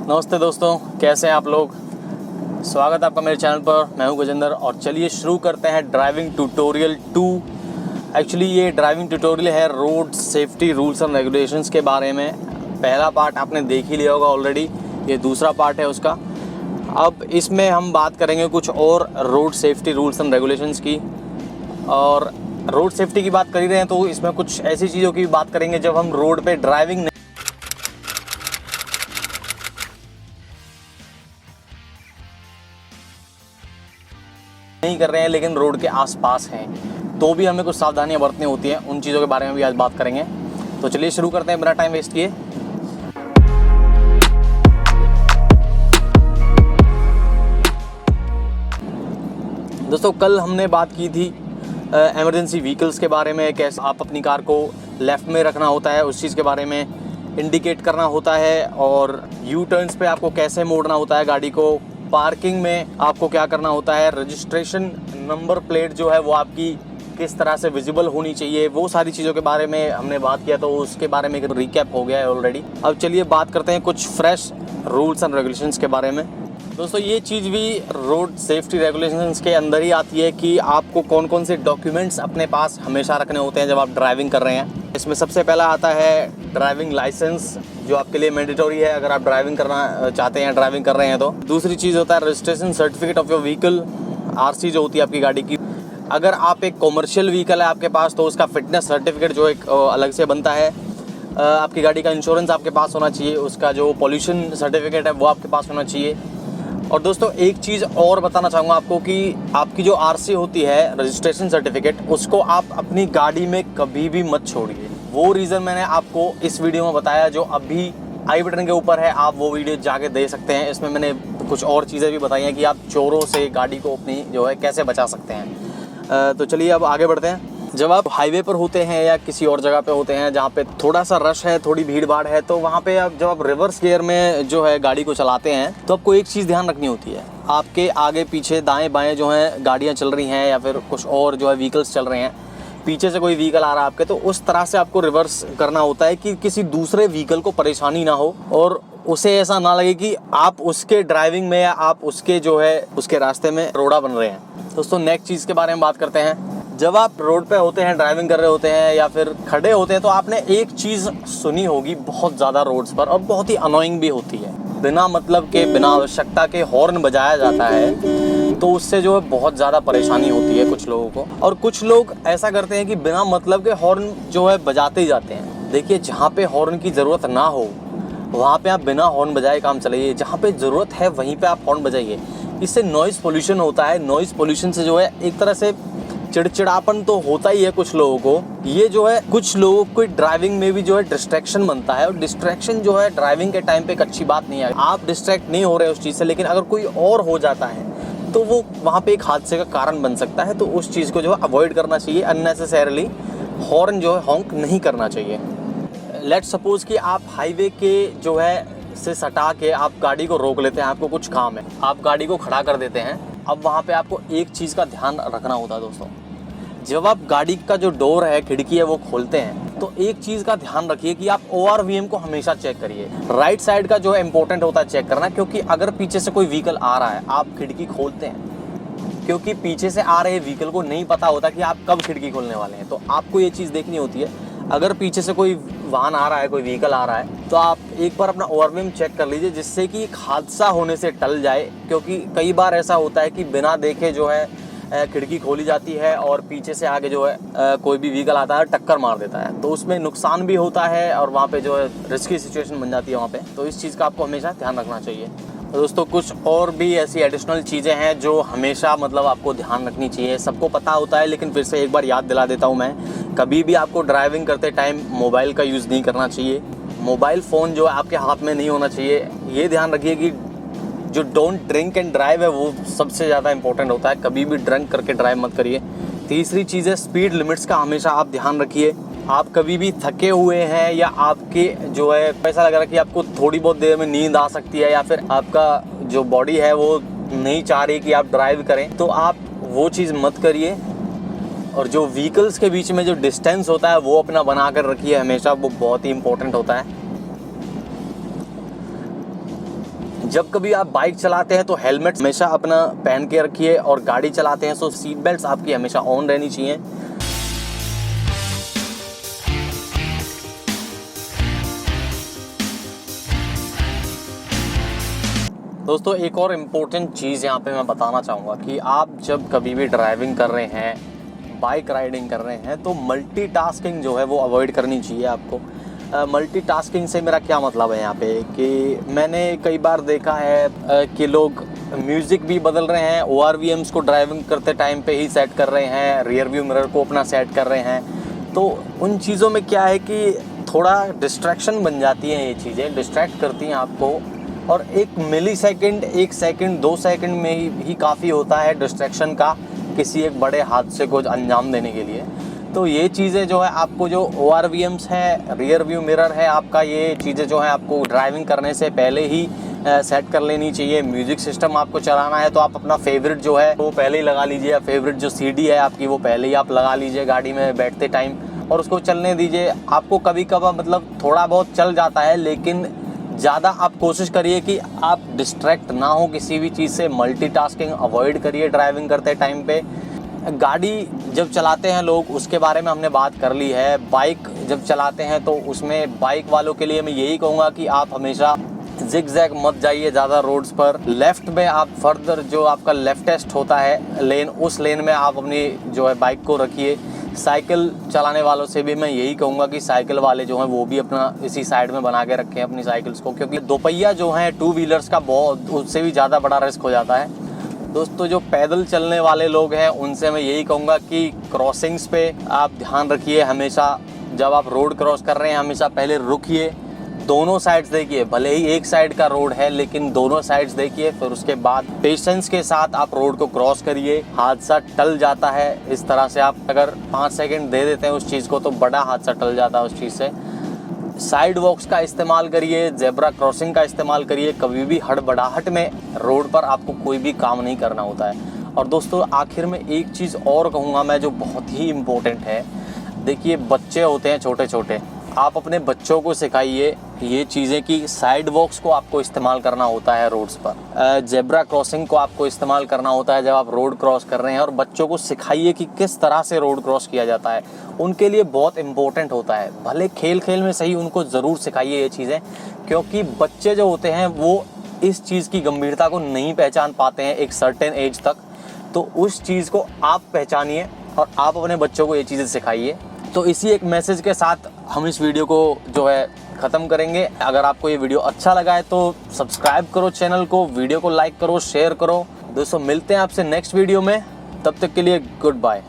नमस्ते दोस्तों, कैसे हैं आप लोग। स्वागत है आपका मेरे चैनल पर। मैं हूं गजेंद्र और चलिए शुरू करते हैं ड्राइविंग ट्यूटोरियल 2। एक्चुअली ये ड्राइविंग ट्यूटोरियल है road safety rules and regulations के बारे में। पहला पार्ट आपने देख ही लिया होगा ऑलरेडी, ये दूसरा पार्ट है उसका। अब इसमें हम बात करेंगे कुछ और road safety rules and regulations की। और रोड सेफ्टी की बात कर ही रहे हैं तो इसमें कुछ ऐसी चीज़ों की बात करेंगे जब हम रोड पे ड्राइविंग नहीं कर रहे हैं लेकिन रोड के आसपास हैं, तो भी हमें कुछ सावधानियां बरतनी होती हैं। उन चीज़ों के बारे में भी आज बात करेंगे। तो चलिए शुरू करते हैं बिना टाइम वेस्ट किए। दोस्तों, कल हमने बात की थी इमरजेंसी व्हीकल्स के बारे में, कैसे आप अपनी कार को लेफ़्ट में रखना होता है, उस चीज़ के बारे में इंडिकेट करना होता है, और यू टर्न्स पे आपको कैसे मोड़ना होता है गाड़ी को, पार्किंग में आपको क्या करना होता है, रजिस्ट्रेशन नंबर प्लेट जो है वो आपकी किस तरह से विजिबल होनी चाहिए, वो सारी चीज़ों के बारे में हमने बात किया। तो उसके बारे में एक रिकैप हो गया है ऑलरेडी। अब चलिए बात करते हैं कुछ फ्रेश रूल्स एंड रेगुलेशंस के बारे में। दोस्तों, ये चीज़ भी रोड सेफ्टी रेगुलेशंस के अंदर ही आती है कि आपको कौन कौन से डॉक्यूमेंट्स अपने पास हमेशा रखने होते हैं जब आप ड्राइविंग कर रहे हैं। इसमें सबसे पहला आता है ड्राइविंग लाइसेंस, जो आपके लिए मैंडेटरी है अगर आप ड्राइविंग करना चाहते हैं, ड्राइविंग कर रहे हैं तो। दूसरी चीज़ होता है registration certificate of your vehicle, RC जो होती है आपकी गाड़ी की। अगर आप एक कॉमर्शियल व्हीकल है आपके पास तो उसका फिटनेस सर्टिफिकेट जो एक अलग से बनता है। आपकी गाड़ी का इंश्योरेंस आपके पास होना चाहिए, उसका जो पॉल्यूशन सर्टिफिकेट है वो आपके पास होना चाहिए। और दोस्तों, एक चीज़ और बताना चाहूँगा आपको कि आपकी जो आरसी होती है, रजिस्ट्रेशन सर्टिफिकेट, उसको आप अपनी गाड़ी में कभी भी मत छोड़िए। वो रीज़न मैंने आपको इस वीडियो में बताया, जो अभी आई बटन के ऊपर है, आप वो वीडियो जाके देख सकते हैं। इसमें मैंने कुछ और चीज़ें भी बताई हैं कि आप चोरों से गाड़ी को अपनी जो है कैसे बचा सकते हैं। तो चलिए अब आगे बढ़ते हैं। जब आप हाईवे पर होते हैं या किसी और जगह पे होते हैं जहाँ पे थोड़ा सा रश है, थोड़ी भीड़ भाड़ है, तो वहाँ पे जब आप रिवर्स गियर में जो है गाड़ी को चलाते हैं तो आपको एक चीज़ ध्यान रखनी होती है। आपके आगे पीछे दाएं बाएं जो है गाड़ियाँ चल रही हैं या फिर कुछ और जो है व्हीकल्स चल रहे हैं, पीछे से कोई व्हीकल आ रहा है आपके, तो उस तरह से आपको रिवर्स करना होता है कि किसी दूसरे व्हीकल को परेशानी ना हो और उसे ऐसा ना लगे कि आप उसके ड्राइविंग में या आप उसके जो है उसके रास्ते में रोड़ा बन रहे हैं। दोस्तों, नेक्स्ट चीज़ के बारे में बात करते हैं। जब आप रोड पे होते हैं, ड्राइविंग कर रहे होते हैं या फिर खड़े होते हैं, तो आपने एक चीज़ सुनी होगी बहुत ज़्यादा रोड्स पर और बहुत ही अनोइंग भी होती है। बिना मतलब के, बिना आवश्यकता के हॉर्न बजाया जाता है, तो उससे जो है बहुत ज़्यादा परेशानी होती है कुछ लोगों को। और कुछ लोग ऐसा करते हैं कि बिना मतलब के हॉर्न जो है बजाते ही जाते हैं। देखिए, जहाँ पे हॉर्न की ज़रूरत ना हो वहाँ पे आप बिना हॉर्न बजाए काम चलाइए, जहाँ पे ज़रूरत है वहीं पे आप हॉर्न बजाइए। इससे नॉइज़ पोल्यूशन होता है। नॉइज़ पोल्यूशन से जो है एक तरह से चिड़चिड़ापन तो होता ही है कुछ लोगों को। ये जो है कुछ लोगों को ड्राइविंग में भी जो है डिस्ट्रैक्शन बनता है, और डिस्ट्रैक्शन जो है ड्राइविंग के टाइम पे एक अच्छी बात नहीं है। आप डिस्ट्रैक्ट नहीं हो रहे उस चीज़ से, लेकिन अगर कोई और हो जाता है तो वो वहाँ पे एक हादसे का कारण बन सकता है। तो उस चीज़ को जो है अवॉइड करना चाहिए। अननेसेसरीली हॉर्न जो है हॉन्क नहीं करना चाहिए। लेट्स सपोज कि आप हाईवे के जो है से सटा के आप गाड़ी को रोक लेते हैं, आपको कुछ काम है, आप गाड़ी को खड़ा कर देते हैं। अब वहाँ पे आपको एक चीज़ का ध्यान रखना होता है दोस्तों, जब आप गाड़ी का जो डोर है, खिड़की है, वो खोलते हैं तो एक चीज़ का ध्यान रखिए कि आप ORVM को हमेशा चेक करिए। राइट साइड का जो है इंपॉर्टेंट होता है चेक करना, क्योंकि अगर पीछे से कोई व्हीकल आ रहा है, आप खिड़की खोलते हैं, क्योंकि पीछे से आ रहे व्हीकल को नहीं पता होता कि आप कब खिड़की खोलने वाले हैं। तो आपको ये चीज़ देखनी होती है। अगर पीछे से कोई वाहन आ रहा है, कोई व्हीकल आ रहा है, तो आप एक बार अपना ORVM चेक कर लीजिए, जिससे कि एक हादसा होने से टल जाए। क्योंकि कई बार ऐसा होता है कि बिना देखे जो है खिड़की खोली जाती है और पीछे से आगे जो है कोई भी व्हीकल आता है, टक्कर मार देता है, तो उसमें नुकसान भी होता है और वहाँ पे जो है रिस्की सिचुएशन बन जाती है वहाँ पे। तो इस चीज़ का आपको हमेशा ध्यान रखना चाहिए। तो दोस्तों, कुछ और भी ऐसी एडिशनल चीज़ें हैं जो हमेशा मतलब आपको ध्यान रखनी चाहिए। सबको पता होता है, लेकिन फिर से एक बार याद दिला देता हूँ मैं। कभी भी आपको ड्राइविंग करते टाइम मोबाइल का यूज़ नहीं करना चाहिए। मोबाइल फ़ोन जो है आपके हाथ में नहीं होना चाहिए। ये ध्यान रखिए कि जो डोंट ड्रिंक एंड ड्राइव है वो सबसे ज़्यादा इंपॉर्टेंट होता है। कभी भी ड्रिंक करके ड्राइव मत करिए। तीसरी चीज़ है स्पीड लिमिट्स का हमेशा आप ध्यान रखिए। आप कभी भी थके हुए हैं या आपके जो है ऐसा लग रहा है कि आपको थोड़ी बहुत देर में नींद आ सकती है, या फिर आपका जो बॉडी है वो नहीं चाह रही कि आप ड्राइव करें, तो आप वो चीज़ मत करिए। और जो व्हीकल्स के बीच में जो डिस्टेंस होता है वो अपना बना कर रखिए हमेशा, वो बहुत ही इंपॉर्टेंट होता है। जब कभी आप बाइक चलाते हैं तो हेलमेट हमेशा अपना पहन के रखिए, और गाड़ी चलाते हैं तो सीट बेल्ट आपकी हमेशा ऑन रहनी चाहिए। दोस्तों एक और इम्पोर्टेंट चीज़ यहाँ पे मैं बताना चाहूँगा कि आप जब कभी भी ड्राइविंग कर रहे हैं, बाइक राइडिंग कर रहे हैं, तो मल्टीटास्किंग जो है वो अवॉइड करनी चाहिए आपको। मल्टीटास्किंग से मेरा क्या मतलब है यहाँ पे कि मैंने कई बार देखा है कि लोग म्यूज़िक भी बदल रहे हैं, ORVMs को ड्राइविंग करते टाइम पे ही सेट कर रहे हैं, रियर व्यू मिरर को अपना सेट कर रहे हैं। तो उन चीज़ों में क्या है कि थोड़ा डिस्ट्रैक्शन बन जाती हैं, ये चीज़ें डिस्ट्रैक्ट करती हैं आपको, और 1 मिलीसेकंड, 1 सेकंड, 2 सेकंड में ही काफ़ी होता है डिस्ट्रैक्शन का किसी एक बड़े हादसे को अंजाम देने के लिए। तो ये चीज़ें जो है आपको, जो ORVMs है, रियर व्यू मिरर है आपका, ये चीज़ें जो है आपको ड्राइविंग करने से पहले ही सेट कर लेनी चाहिए। म्यूज़िक सिस्टम आपको चलाना है तो आप अपना फेवरेट जो है वो पहले ही लगा लीजिए, या फेवरेट जो CD है आपकी वो पहले ही आप लगा लीजिए गाड़ी में बैठते टाइम, और उसको चलने दीजिए। आपको कभी कभार मतलब थोड़ा बहुत चल जाता है, लेकिन ज़्यादा आप कोशिश करिए कि आप डिस्ट्रैक्ट ना हो किसी भी चीज़ से। मल्टीटास्किंग अवॉइड करिए ड्राइविंग करते टाइम पे। गाड़ी जब चलाते हैं लोग, उसके बारे में हमने बात कर ली है। बाइक जब चलाते हैं तो उसमें बाइक वालों के लिए मैं यही कहूँगा कि आप हमेशा जिग-जैग मत जाइए ज़्यादा रोड्स पर। लेफ़्ट में आप फर्दर जो आपका लेफ्टेस्ट होता है लेन, उस लेन में आप अपनी जो है बाइक को रखिए। साइकिल चलाने वालों से भी मैं यही कहूँगा कि साइकिल वाले जो हैं वो भी अपना इसी साइड में बना के रखें अपनी साइकिल्स को, क्योंकि दोपहिया जो हैं 2 व्हीलर्स का बहुत, उससे भी ज़्यादा बड़ा रिस्क हो जाता है। दोस्तों जो पैदल चलने वाले लोग हैं उनसे मैं यही कहूँगा कि क्रॉसिंग्स पे आप ध्यान रखिए हमेशा। जब आप रोड क्रॉस कर रहे हैं हमेशा पहले रुकिए, दोनों साइड्स देखिए, भले ही एक साइड का रोड है लेकिन दोनों साइड्स देखिए, फिर उसके बाद पेशेंस के साथ आप रोड को क्रॉस करिए। हादसा टल जाता है इस तरह से, आप अगर 5 सेकंड दे देते हैं उस चीज़ को तो बड़ा हादसा टल जाता है उस चीज़ से। साइड वॉक्स का इस्तेमाल करिए, जेब्रा क्रॉसिंग का इस्तेमाल करिए। कभी भी हड़बड़ाहट में रोड पर आपको कोई भी काम नहीं करना होता है। और दोस्तों आखिर में एक चीज़ और कहूँगा मैं जो बहुत ही इम्पोर्टेंट है। देखिए बच्चे होते हैं छोटे छोटे, आप अपने बच्चों को सिखाइए ये चीज़ें कि साइड वॉक्स को आपको इस्तेमाल करना होता है रोड्स पर, जेब्रा क्रॉसिंग को आपको इस्तेमाल करना होता है जब आप रोड क्रॉस कर रहे हैं, और बच्चों को सिखाइए कि किस तरह से रोड क्रॉस किया जाता है। उनके लिए बहुत इम्पोर्टेंट होता है, भले खेल खेल में सही उनको ज़रूर सिखाइए ये चीज़ें, क्योंकि बच्चे जो होते हैं वो इस चीज़ की गंभीरता को नहीं पहचान पाते हैं एक सर्टेन एज तक। तो उस चीज़ को आप पहचानिए और आप अपने बच्चों को ये चीज़ें सिखाइए। तो इसी एक मैसेज के साथ हम इस वीडियो को जो है ख़त्म करेंगे। अगर आपको ये वीडियो अच्छा लगा है तो सब्सक्राइब करो चैनल को, वीडियो को लाइक करो, शेयर करो। दोस्तों मिलते हैं आपसे नेक्स्ट वीडियो में, तब तक के लिए गुड बाय।